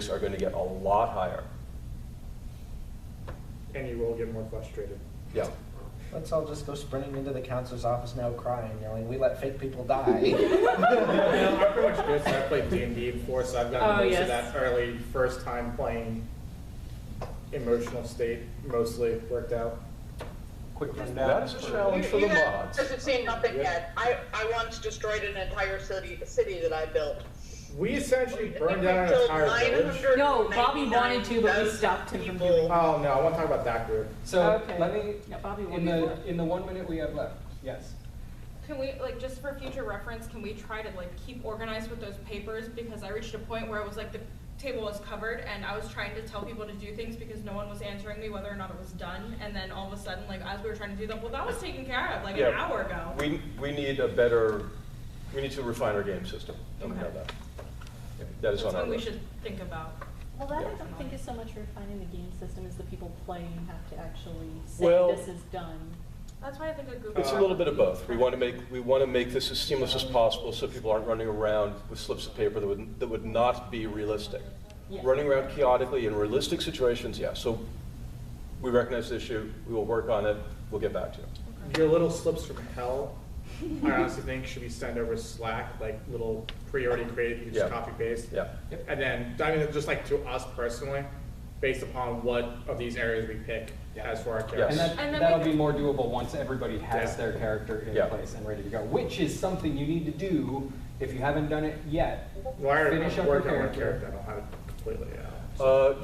stakes are going to get a lot higher. And you will get more frustrated. Yeah. Let's all just go sprinting into the counselor's office now crying, yelling, "We let fake people die." You know, I'm pretty much good, so I played D&D before, so I've gotten most of that early first time playing emotional state mostly worked out. Quick rundown. That is a challenge for the mods. You guys have seen nothing yet. I once destroyed an entire city that I built. We essentially burned down an entire village. No, Bobby wanted to, but we stopped him from doing that. Oh no, I want to talk about that group. So Okay. let me, Yeah, Bobby in wanted the 1 minute we have left, yes. Can we, like, just for future reference, can we try to, like, keep organized with those papers? Because I reached a point where it was like the table was covered and I was trying to tell people to do things because no one was answering me whether or not it was done. And then all of a sudden, like, as we were trying to do them, well, that was taken care of, like, an hour ago. We need we need to refine our game system. And we Okay. know that. That is That's on our what we list. should think about. Well, that Yeah. I don't think is so much refining the game system as the people playing have to actually say Well- this is done. That's why I think a group. It's a little bit of both. We want to make this as seamless as possible so people aren't running around with slips of paper that would not be realistic. Yeah. Running around chaotically in realistic situations, yeah. So we recognize the issue. We will work on it. We'll get back to you. Your little slips from hell, I honestly think should be sent over Slack, like little pre-already created, you can just Yeah. copy paste. Yeah. And then, I mean, just like to us personally, based upon what of these areas we pick as for our Yes. characters. And And then that'll we be can- more doable once everybody has Yeah. their character in Yeah. place and ready to go, which is something you need to do if you haven't done it yet. Well, I already Finish up your worked on my character. character, I don't have it completely out.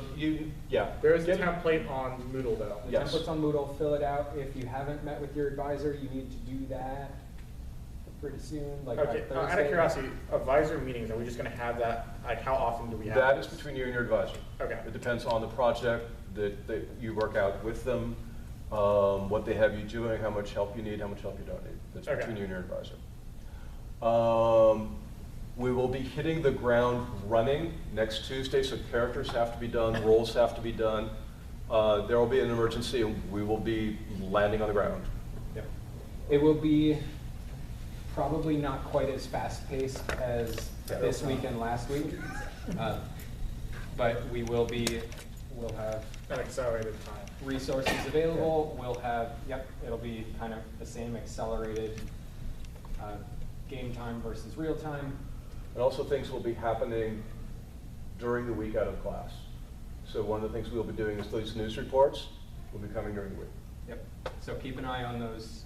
Yeah. There is a Get- template on Moodle though. The Yes. template's on Moodle, fill it out. If you haven't met with your advisor, you need to do that pretty soon, like by Okay, Thursday. out of curiosity, advisor meetings, are we just gonna have that, like how often do we have That is this? between you and your advisor. Okay. It depends on the project that you work out with them, what they have you doing, how much help you need, how much help you don't need. That's Okay. between you and your advisor. We will be hitting the ground running next Tuesday, so characters have to be done, roles have to be done. There will be an emergency, and we will be landing on the ground. Yep. It will be probably not quite as fast-paced as this week and last week, but we'll have An accelerated time. resources available. We'll have, it'll be kind of the same accelerated game time versus real time. And also things will be happening during the week out of class. So one of the things we'll be doing is these news reports will be coming during the week. Yep. So keep an eye on those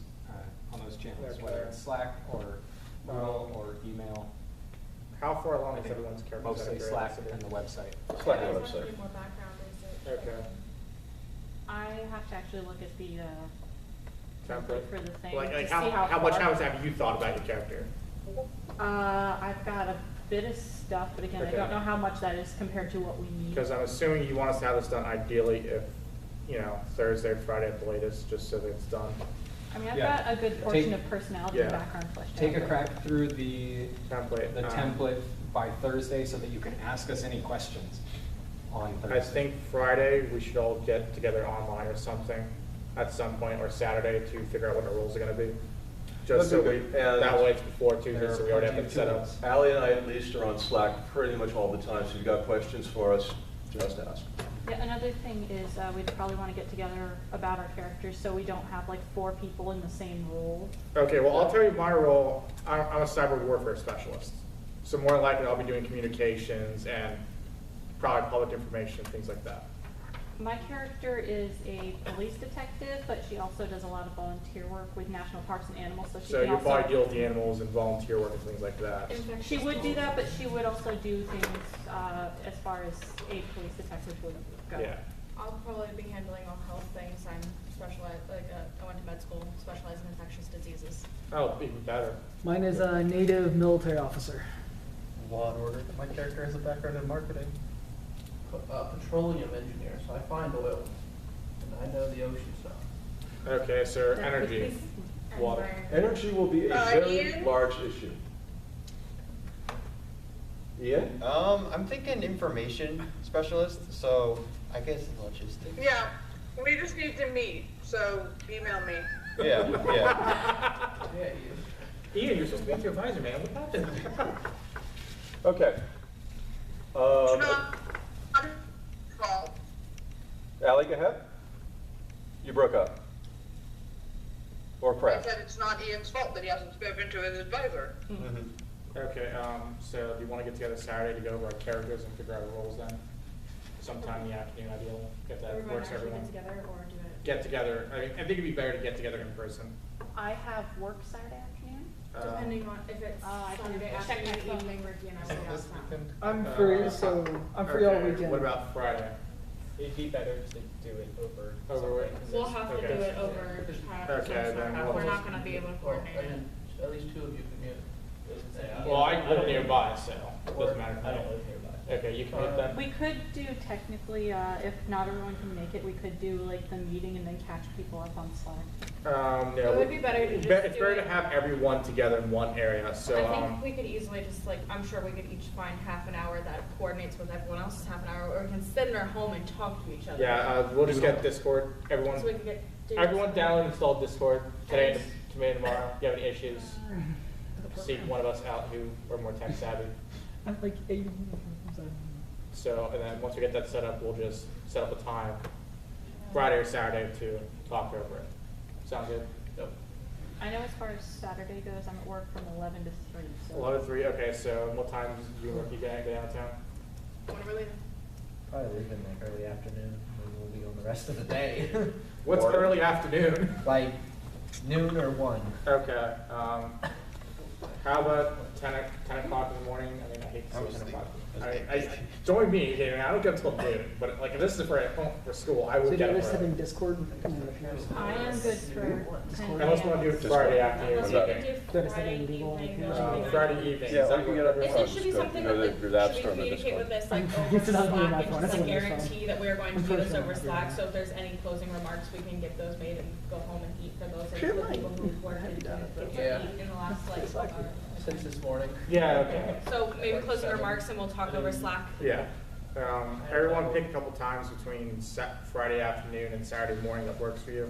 channels, Okay. whether it's Slack or Moodle or email. How far along is everyone's character? Mostly Slack and the website. Slack I on the guess I website. need more background research. Okay. I have to actually look at the Template. for the thing Like to see how much far. have you thought about your character? I've got a bit of stuff, but again, Okay. I don't know how much that is compared to what we need. Because I'm assuming you want us to have this done ideally if, Thursday, Friday at the latest, just so that it's done. I mean, I've Yeah. got a good portion Take- of personality Yeah. and background fleshed out. Take a crack through the Template. template by Thursday so that you can ask us any questions on Thursday. I think Friday, we should all get together online or something at some point, or Saturday to figure out what our rules are gonna be. Just so That'd we, be good. And that way it's before Tuesday, there so are we already plenty have it of set up. tools. Allie and I at least are on Slack pretty much all the time, so if you've got questions for us, just ask. Yeah, another thing is we'd probably want to get together about our characters so we don't have like 4 people in the same role. Okay, well, I'll tell you my role. I'm a cyber warfare specialist. So more than likely, I'll be doing communications and probably public information, things like that. My character is a police detective, but she also does a lot of volunteer work with National Parks and Animals, so she So can you'll also... probably deal with the animals and volunteer work and things like that. She would do that, but she would also do things as far as a police detective would go. Yeah. I'll probably be handling all health things. I'm specialized, I went to med school, specialized in infectious diseases. Oh, even better. Mine is a native military officer. Law and order. My character has a background in marketing. Petroleum engineer, so I find oil, and I know the ocean stuff. Okay, sir, That energy, quickly- water. Energy will be a very Ian? large issue. Ian? I'm thinking information specialist, so I guess logistics. Yeah, we just need to meet, so email me. Yeah, Yeah, Ian, you're supposed to be your advisor, man. What happened? Okay. Shut up. Ally, go ahead. You broke up. Or I Kraft. said it's not Ian's fault that he hasn't spoken to his advisor. Mhm. Okay, so do you want to get together Saturday to go over our characters and figure out our roles then? Sometime in the afternoon, ideally, if that Everyone works for actually everyone. get together or do it? Get together, I mean, I think it'd be better to get together in person. I have work Saturday afternoon. Depending on if it's I can Saturday check my afternoon, phone. evening, Ricky and I will be out of town. I'm free, so I'm free all Okay, weekend. What about Friday? It'd be better to do it over. Over what? something, 'cause We'll it's- have to Okay. do it over chat. Okay, then We're not gonna be able to Well, coordinate I it. mean, at least two of you can get. Well, I live nearby, so it doesn't matter. I don't live nearby. Okay, you can hit them. We could do technically, if not everyone can make it, we could do like the meeting and then catch people up on Slack. No. It would be better to just It's do better it- to have everyone together in one area, so, I think we could easily just like, I'm sure we could each find half an hour that coordinates with everyone else's half an hour, or we can sit in our home and talk to each other. yeah, we'll just get Discord, everyone, So we can get. everyone download and install Discord today, today and tomorrow. If you have any issues, seek one of us out who are more tech savvy. I'm like 80. So, and then once we get that set up, we'll just set up a time, Friday or Saturday, to talk over it. Sound good? Yep. I know as far as Saturday goes, I'm at work from 11 to 3, so. 11 to 3, okay, so what times do you work, you get downtown? When are we leaving? Probably leaving like early afternoon, and we'll be on the rest of the day. What's Morning. early afternoon? Like noon or 1. Okay, how about 10 o'clock in the morning? I mean, I hate to say 10 o'clock. Join me, I don't get until noon, but like if this is for home for school, I So will you get guys up having early. Discord? I am good for 10 Unless we want to do it Friday afternoon. Unless or you something. could do Then it's Friday like illegal, evening like, or something. Friday evening. Yeah, is that we can what- get on your It phone. should be Just go, something you know, that like, your apps should are we on the communicate Discord. with this like over It's not on my Slack and phone, just it's like on your phone. guarantee that we're going to I'm do this personally over not Slack, doing so if there's any closing remarks, we can get those made and go home and eat for those like, the people who worked and didn't get to Yeah. eat in the last like 12 hours. Since this morning. Yeah, okay. So maybe closing remarks and we'll talk over Slack. Yeah. Everyone pick a couple times between Friday afternoon and Saturday morning that works for you.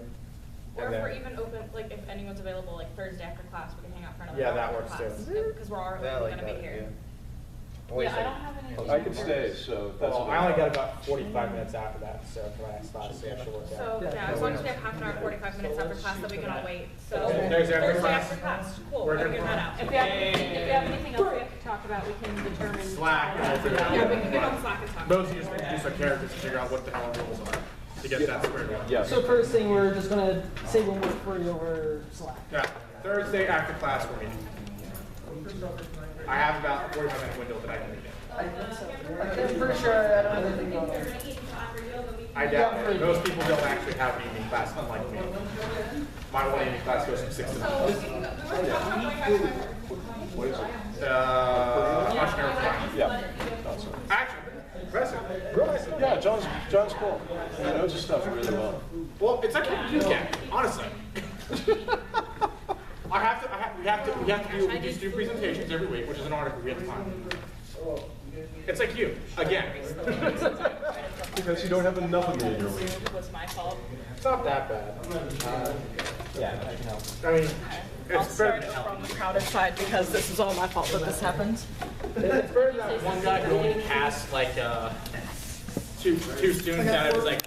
Or And if we're then- even open, like if anyone's available, like Thursday after class, we can hang out for another Yeah, hour that after works class. too. Because we're already Yeah, I like gonna that, be here. Always Yeah, I like- don't have anything. I can stay, so that's. Well, I only got about 45 minutes after that, so for my next class, so that should work out. So, yeah, as long as we have half an hour, 45 minutes after class, that we can all wait. So Okay. Thursday after class? after class, cool, We're we'll gonna- figure that out. If we have anything else we have to talk about, we can determine. Slack, and we'll figure it out. Yeah, we can get on Slack and talk. Mostly just introduce our characters to figure out what the hell our rules are, to get that squared away. Yes. So first thing, we're just gonna say when we're free over Slack. Yeah, Thursday after class we're meeting. I have about a 45-minute window that I can meet in. I'm pretty sure I don't have anything going on. I doubt it. Most people don't actually have an evening class unlike me. My one evening class goes from 6 to 9. What is it? Entrepreneur class. Yeah. Thought so. Actually, impressive. Real nice. Yeah, John's cool. He knows his stuff really well. Well, it's like you can, honestly. We have to do presentations every week, which is an article we have time. It's like you, again. Because you don't have enough of me in your week. Was my fault. It's not that bad. Yeah, I can help. I mean, I'll it's start better, over on the crowded side because this is all my fault that this happened. it's better than that one guy who only passed like two students out of his like